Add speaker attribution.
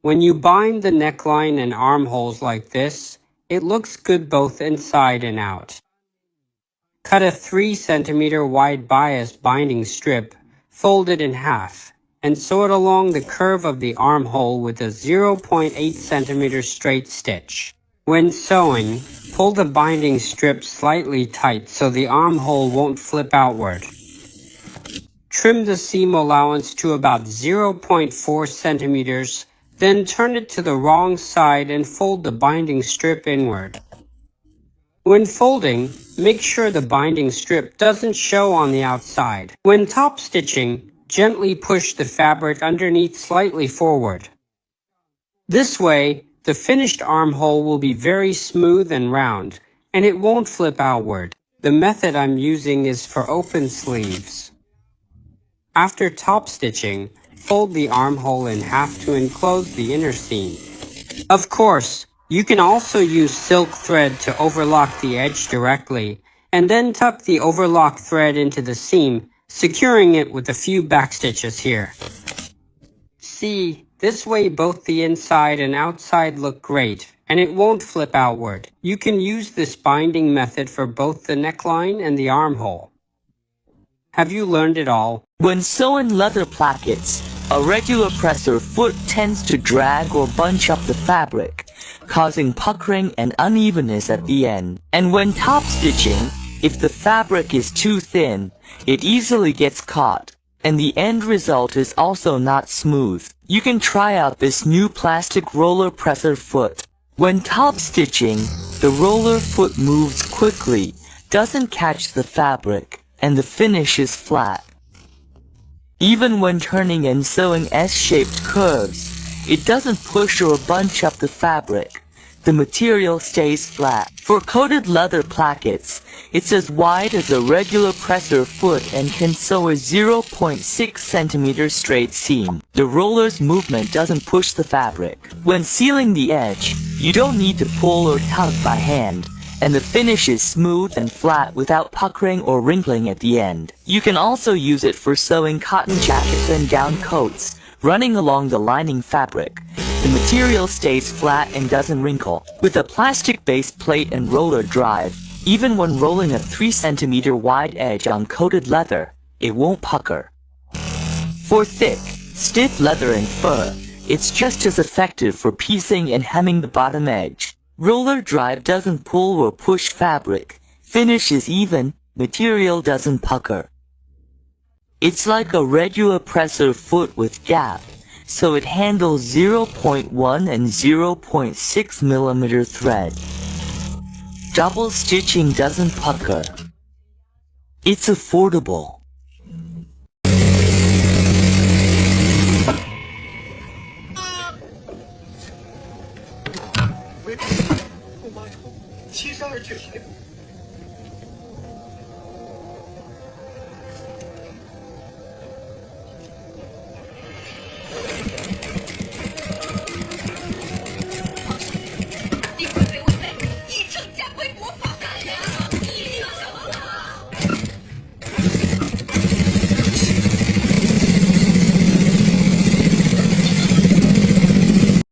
Speaker 1: When you bind the neckline and armholes like this, it looks good both inside and out. Cut a 3 cm wide bias binding strip, fold it in half, and sew it along the curve of the armhole with a 0.8 cm straight stitch. When sewing, pull the binding strip slightly tight so the armhole won't flip outward. Trim the seam allowance to about 0.4 centimeters, then turn it to the wrong side and fold the binding strip inward. When folding, make sure the binding strip doesn't show on the outside. When top stitching, gently push the fabric underneath slightly forward. This way, the finished armhole will be very smooth and round, and it won't flip outward. The method I'm using is for open sleeves. After top stitching, fold the armhole in half to enclose the inner seam. Of course, you can also use silk thread to overlock the edge directly, and then tuck the overlock thread into the seam, securing it with a few backstitches here. See, this way both the inside and outside look great, and it won't flip outward. You can use this binding method for both the neckline and the armhole. Have you learned it all?
Speaker 2: When sewing leather plackets, a regular presser foot tends to drag or bunch up the fabric, causing puckering and unevenness at the end. And when top stitching, if the fabric is too thin, it easily gets caught, and the end result is also not smooth. You can try out this new plastic roller presser foot. When top stitching, the roller foot moves quickly, doesn't catch the fabric, and the finish is flat. Even when turning and sewing S-shaped curves, it doesn't push or bunch up the fabric. The material stays flat. For coated leather plackets, it's as wide as a regular presser foot and can sew a 0.6 cm straight seam. The roller's movement doesn't push the fabric. When sealing the edge, you don't need to pull or tug by hand, and the finish is smooth and flat without puckering or wrinkling at the end. You can also use it for sewing cotton jackets and down coats, running along the lining fabric. The material stays flat and doesn't wrinkle. With a plastic-based plate and roller drive, even when rolling a 3 cm wide edge on coated leather, it won't pucker. For thick, stiff leather and fur, it's just as effective for piecing and hemming the bottom edge. Roller drive doesn't pull or push fabric. Finish is even, material doesn't pucker. It's like a regular presser foot with gap, so it handles 0.1 and 0.6 mm thread. Double stitching doesn't pucker. It's affordable.